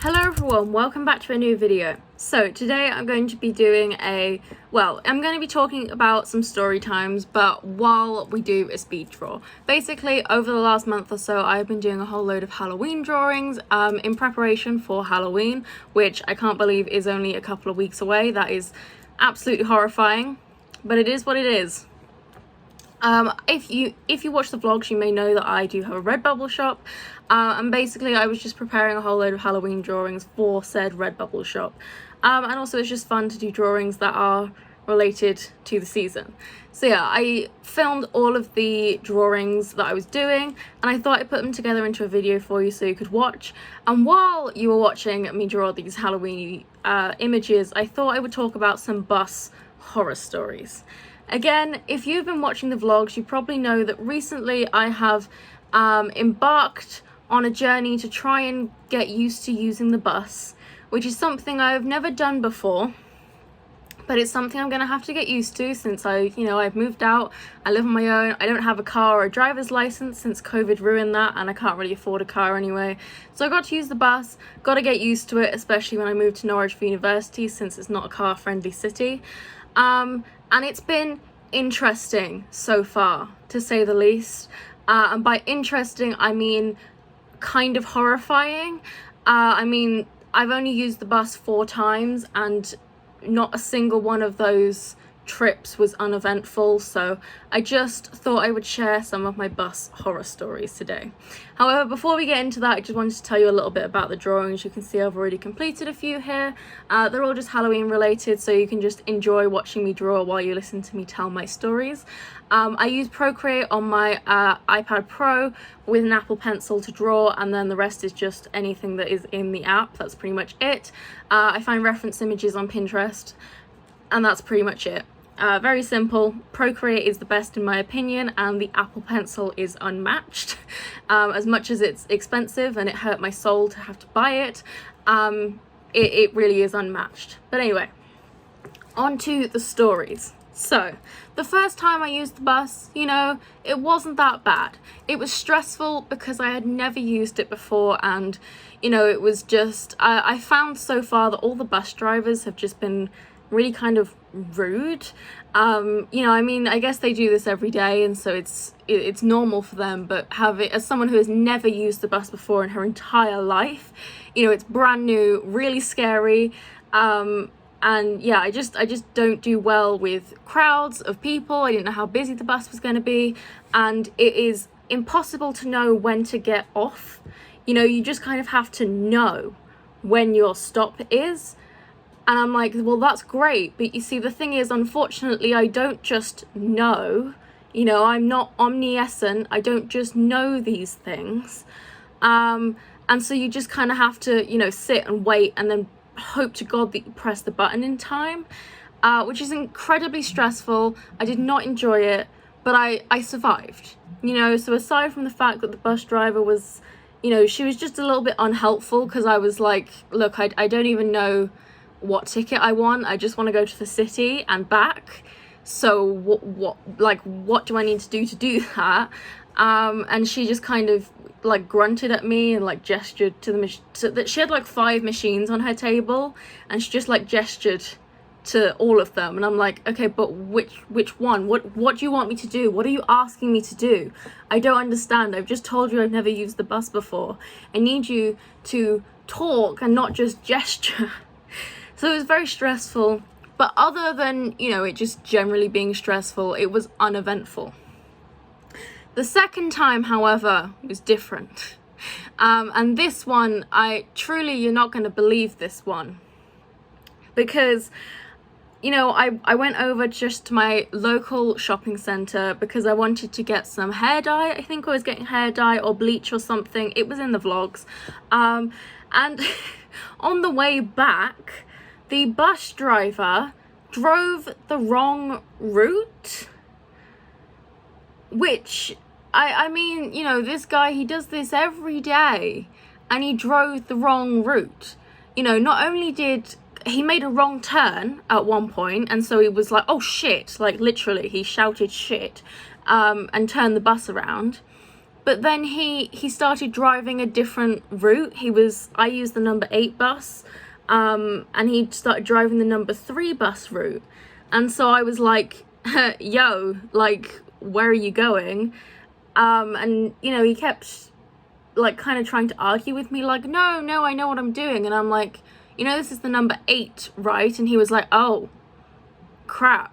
Hello everyone, welcome back to a new video. So today I'm going to be doing I'm going to be talking about some story times, but while we do a speed draw. Basically, over the last month or so, I've been doing a whole load of Halloween drawings in preparation for Halloween, which I can't believe is only a couple of weeks away. That is absolutely horrifying, but it is what it is. If you watch the vlogs, you may know that I do have a Redbubble shop, and basically I was just preparing a whole load of Halloween drawings for said Redbubble shop, and also it's just fun to do drawings that are related to the season. So yeah, I filmed all of the drawings that I was doing, and I thought I'd put them together into a video for you so you could watch. And while you were watching me draw these Halloween images, I thought I would talk about some bus horror stories. Again, if you've been watching the vlogs, you probably know that recently I have embarked on a journey to try and get used to using the bus, which is something I've never done before, but it's something I'm going to have to get used to since I've moved out, I live on my own, I don't have a car or a driver's license since COVID ruined that, and I can't really afford a car anyway. So I got to use the bus, got to get used to it, especially when I moved to Norwich for university since it's not a car-friendly city. And it's been interesting so far, to say the least. And by interesting, I mean kind of horrifying. I've only used the bus 4 times, and not a single one of those trips was uneventful, so I just thought I would share some of my bus horror stories today. However, before we get into that, I just wanted to tell you a little bit about the drawings. You can see I've already completed a few here. They're all just Halloween related, so you can just enjoy watching me draw while you listen to me tell my stories. I use Procreate on my iPad Pro with an Apple Pencil to draw, and then the rest is just anything that is in the app. That's pretty much it. I find reference images on Pinterest, and that's pretty much it. Very simple. Procreate is the best in my opinion, and the Apple Pencil is unmatched. As much as it's expensive and it hurt my soul to have to buy it, it really is unmatched. But anyway, on to the stories. So, the first time I used the bus, it wasn't that bad. It was stressful because I had never used it before, and, it was just, I found so far that all the bus drivers have just been really kind of rude. I guess they do this every day, and so it's normal for them, but as someone who has never used the bus before in her entire life, it's brand new, really scary, and yeah, I just don't do well with crowds of people. I didn't know how busy the bus was going to be, and it is impossible to know when to get off. You just kind of have to know when your stop is. And I'm like, well, that's great, but you see, the thing is, unfortunately, I don't just know, I'm not omniscient, I don't just know these things, and so you just kind of have to, sit and wait and then hope to God that you press the button in time, which is incredibly stressful. I did not enjoy it, but I survived, so aside from the fact that the bus driver was, she was just a little bit unhelpful, because I was like, look, I don't even know what ticket I want, I just want to go to the city and back, so what do I need to do that? And she just kind of grunted at me and gestured to the so that she had 5 machines on her table, and she just gestured to all of them, and I'm like, okay, but which one? What do you want me to do? What are you asking me to do? I don't understand. I've just told you I've never used the bus before. I need you to talk and not just gesture. So it was very stressful, but other than, it just generally being stressful, it was uneventful. The second time, however, was different. And this one, you're not going to believe this one. Because, I went over just to my local shopping centre because I wanted to get some hair dye. I think I was getting hair dye or bleach or something. It was in the vlogs. And on the way back, the bus driver drove the wrong route, which, this guy, he does this every day, and he drove the wrong route. Not only did he made a wrong turn at one point, and so he was like, oh shit, literally, he shouted shit, and turned the bus around. But then he started driving a different route. I used the number 8 bus, and he started driving the number 3 bus route. And so I was like, yo, like, where are you going? And, you know, he kept, like, kind of trying to argue with me, like, no, I know what I'm doing. And I'm like, you know, this is the number 8, right? And he was like, oh, crap,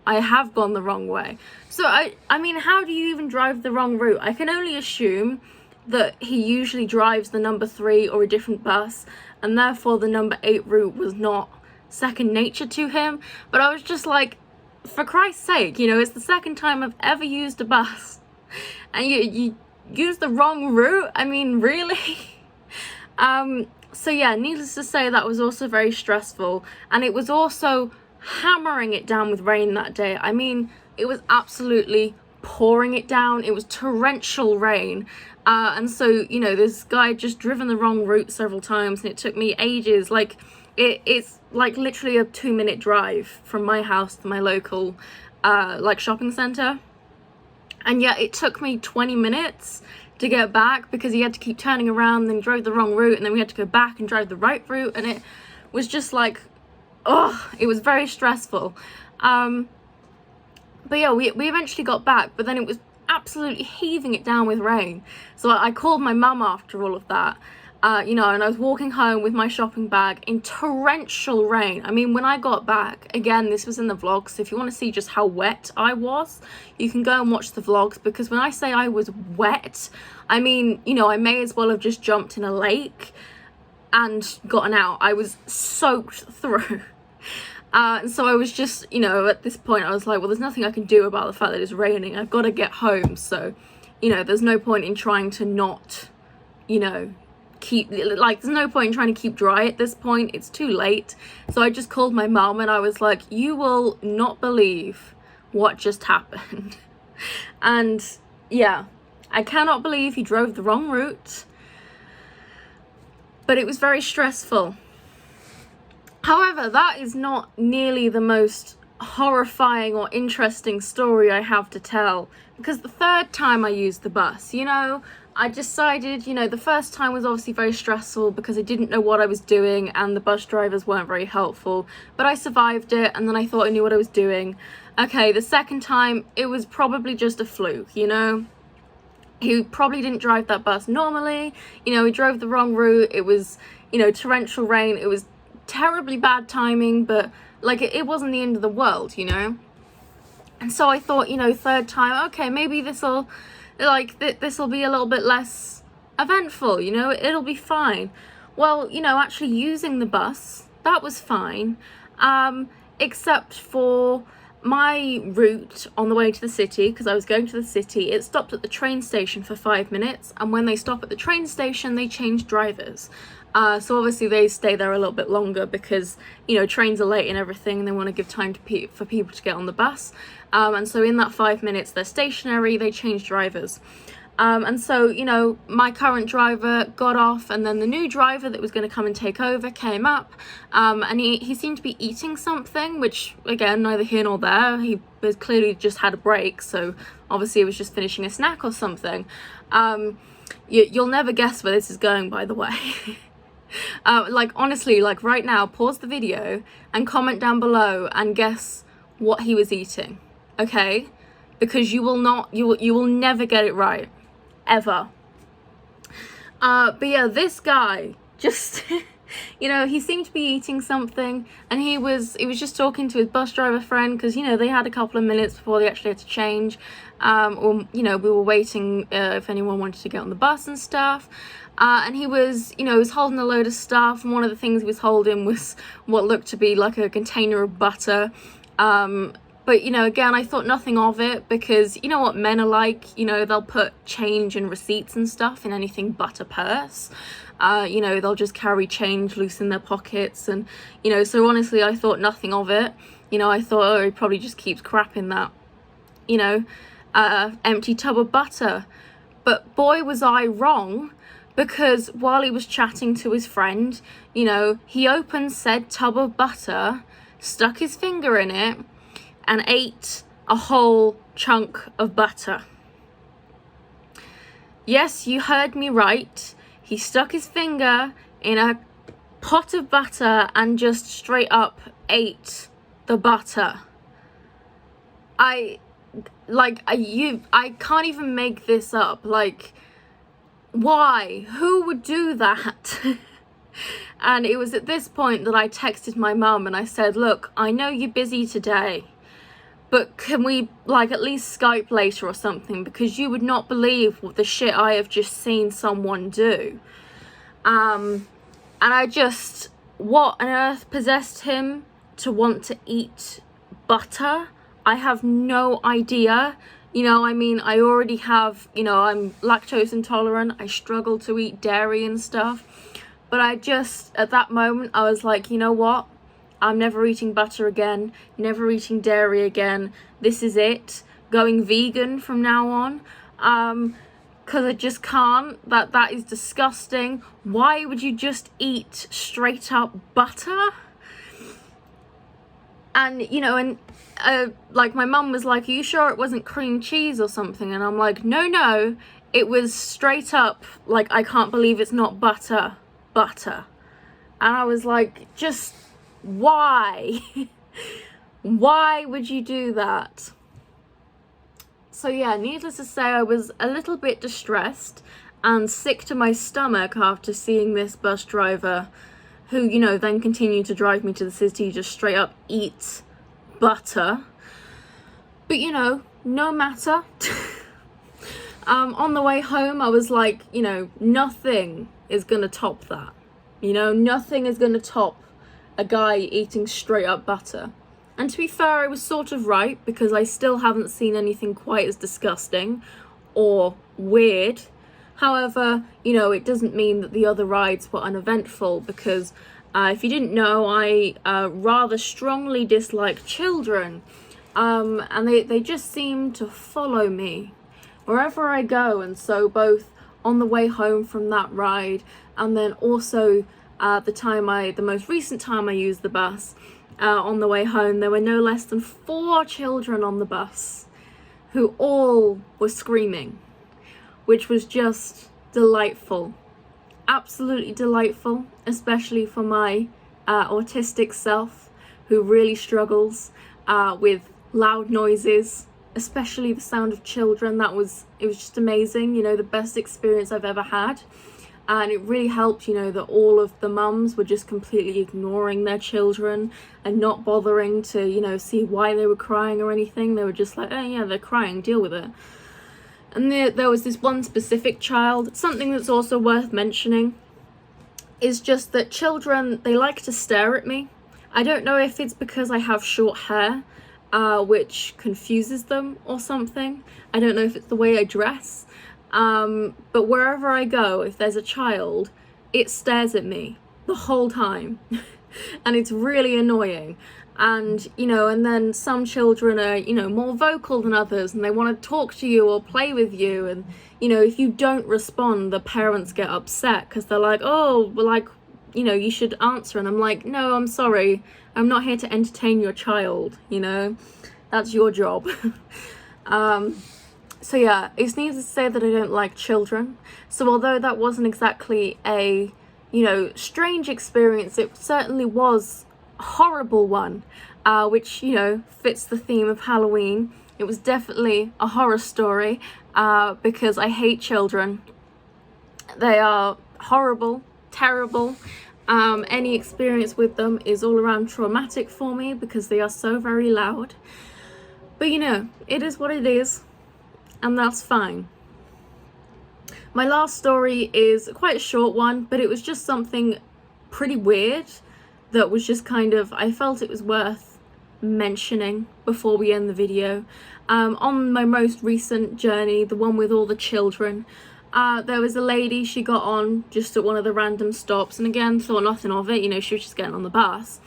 I have gone the wrong way. So, I mean, how do you even drive the wrong route? I can only assume that he usually drives the number 3 or a different bus, and therefore the number 8 route was not second nature to him. But I was just like, for Christ's sake, you know, it's the second time I've ever used a bus, and you use the wrong route? I mean, really? So yeah, needless to say, that was also very stressful, and it was also hammering it down with rain that day. I mean, it was absolutely pouring it down. It was torrential rain, and so, you know, this guy had just driven the wrong route several times, and it took me ages. Like, it's like literally a 2-minute drive from my house to my local like shopping center, and yet it took me 20 minutes to get back because he had to keep turning around, then drove the wrong route, and then we had to go back and drive the right route, and it was just like, oh, it was very stressful. But yeah, we eventually got back, but then it was absolutely heaving it down with rain. So I called my mum after all of that, you know, and I was walking home with my shopping bag in torrential rain. I mean, when I got back, again, this was in the vlog, so if you want to see just how wet I was, you can go and watch the vlogs, because when I say I was wet, I mean, you know, I may as well have just jumped in a lake and gotten out. I was soaked through. And so I was just, you know, at this point I was like, well, there's nothing I can do about the fact that it's raining. I've got to get home. So, you know, there's no point in trying to not, you know, there's no point in trying to keep dry at this point. It's too late. So I just called my mum and I was like, you will not believe what just happened. And yeah, I cannot believe he drove the wrong route, but it was very stressful. However, that is not nearly the most horrifying or interesting story I have to tell, because the third time I used the bus, you know, I decided, you know, the first time was obviously very stressful because I didn't know what I was doing and the bus drivers weren't very helpful, but I survived it, and then I thought I knew what I was doing. Okay, the second time, it was probably just a fluke, you know? He probably didn't drive that bus normally, you know, he drove the wrong route. It was, you know, torrential rain. It was terribly bad timing, but like it wasn't the end of the world, you know. And so I thought, you know, third time, okay, maybe this'll this'll be a little bit less eventful, you know, it'll be fine. Well, you know, actually using the bus, that was fine, except for my route on the way to the city, because I was going to the city. It stopped at the train station for 5 minutes, and when they stop at the train station, they change drivers. So obviously they stay there a little bit longer because, you know, trains are late and everything, and they want to give time to for people to get on the bus. And so in that 5 minutes, they're stationary, they change drivers. And so, you know, my current driver got off, and then the new driver that was going to come and take over came up, and he seemed to be eating something, which, again, neither here nor there. He was clearly just had a break, so obviously he was just finishing a snack or something. You'll never guess where this is going, by the way. Like, honestly, like right now, pause the video and comment down below and guess what he was eating, okay? Because you will never get it right, ever. But yeah, this guy just, you know, he seemed to be eating something, and he was just talking to his bus driver friend, because, you know, they had a couple of minutes before they actually had to change, or, you know, we were waiting if anyone wanted to get on the bus and stuff. And he was, you know, he was holding a load of stuff, and one of the things he was holding was what looked to be like a container of butter. But, you know, again, I thought nothing of it, because you know what men are like, you know, they'll put change and receipts and stuff in anything but a purse. You know, they'll just carry change loose in their pockets, and, you know, so honestly, I thought nothing of it. You know, I thought, oh, he probably just keeps crap in that, you know, empty tub of butter. But boy, was I wrong, because while he was chatting to his friend, you know, he opened said tub of butter, stuck his finger in it, and ate a whole chunk of butter. Yes, you heard me right. He stuck his finger in a pot of butter and just straight up ate the butter. I can't even make this up. Like, why? Who would do that? And it was at this point that I texted my mum and I said, look, I know you're busy today, but can we like at least Skype later or something, because you would not believe what the shit I have just seen someone do. And I just, what on earth possessed him to want to eat butter? I have no idea. You know, I mean, I already have, you know, I'm lactose intolerant. I struggle to eat dairy and stuff. But I just, at that moment, I was like, you know what? I'm never eating butter again. Never eating dairy again. This is it. Going vegan from now on. Because I just can't. That is disgusting. Why would you just eat straight up butter? And, you know, and like my mum was like, are you sure it wasn't cream cheese or something? And I'm like, no, it was straight up, like, I can't believe it's not butter. And I was like, just why? Why would you do that? So yeah, needless to say, I was a little bit distressed and sick to my stomach after seeing this bus driver, who, you know, then continued to drive me to the city, just straight up eat butter. But, you know, no matter. On the way home, I was like, you know, nothing is gonna top that. You know, nothing is gonna top a guy eating straight up butter. And to be fair, I was sort of right, because I still haven't seen anything quite as disgusting or weird. However, you know, it doesn't mean that the other rides were uneventful, because if you didn't know, I rather strongly dislike children, and they just seem to follow me wherever I go. And so both on the way home from that ride, and then also the most recent time I used the bus, on the way home, there were no less than 4 children on the bus who all were screaming, which was just delightful. Absolutely delightful, especially for my autistic self, who really struggles with loud noises, especially the sound of children. It was just amazing, you know, the best experience I've ever had. And it really helped, you know, that all of the mums were just completely ignoring their children and not bothering to, you know, see why they were crying or anything. They were just like, oh yeah, they're crying, deal with it. And there was this one specific child. Something that's also worth mentioning is just that children, they like to stare at me. I don't know if it's because I have short hair, which confuses them or something. I don't know if it's the way I dress. But wherever I go, if there's a child, it stares at me the whole time. And it's really annoying. And, you know, and then some children are, you know, more vocal than others, and they want to talk to you or play with you. And, you know, if you don't respond, the parents get upset, because they're like, oh, well, like, you know, you should answer. And I'm like, no, I'm sorry. I'm not here to entertain your child, you know. That's your job. So yeah, it's needless to say that I don't like children. So although that wasn't exactly a, you know, strange experience, it certainly was a horrible one, which, you know, fits the theme of Halloween. It was definitely a horror story, because I hate children. They are horrible, terrible. Any experience with them is all around traumatic for me, because they are so very loud. But, you know, it is what it is. And that's fine. My last story is quite a short one, but it was just something pretty weird that was just kind of, I felt it was worth mentioning before we end the video. On my most recent journey, the one with all the children, there was a lady, she got on just at one of the random stops, and again, thought nothing of it, you know, she was just getting on the bus.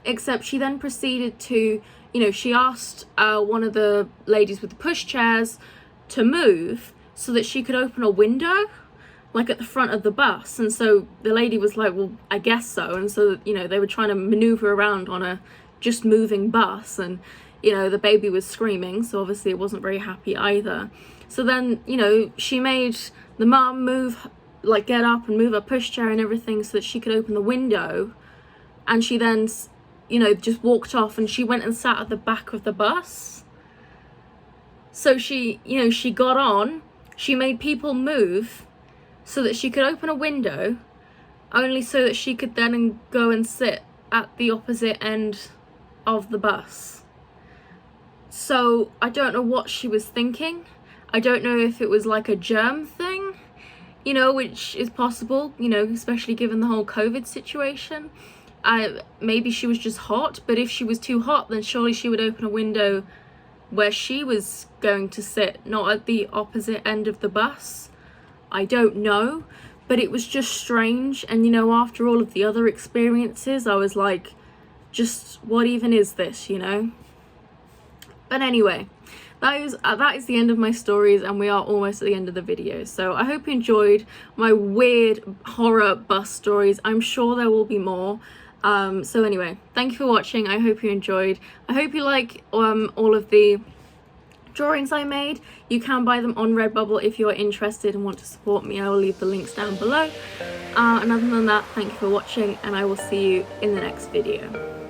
Except she then proceeded to, you know, she asked one of the ladies with the pushchairs to move so that she could open a window, like at the front of the bus. And so the lady was like, well, I guess so. And so, you know, they were trying to maneuver around on a just moving bus, and, you know, the baby was screaming, so obviously it wasn't very happy either. So then, you know, she made the mum get up and move her pushchair and everything so that she could open the window, and she then, you know, just walked off, and she went and sat at the back of the bus. So she, you know, she got on, she made people move so that she could open a window, only so that she could then go and sit at the opposite end of the bus. So I don't know what she was thinking. I don't know if it was like a germ thing, you know, which is possible, you know, especially given the whole COVID situation. Maybe she was just hot, but if she was too hot, then surely she would open a window where she was going to sit, not at the opposite end of the bus. I don't know, but it was just strange. And, you know, after all of the other experiences, I was like, just what even is this, you know? But anyway, that is the end of my stories, and we are almost at the end of the video. So I hope you enjoyed my weird horror bus stories. I'm sure there will be more. So anyway, thank you for watching. I hope you enjoyed. I hope you like all of the drawings I made. You can buy them on Redbubble if you're interested and want to support me. I will leave the links down below. And other than that, thank you for watching, and I will see you in the next video.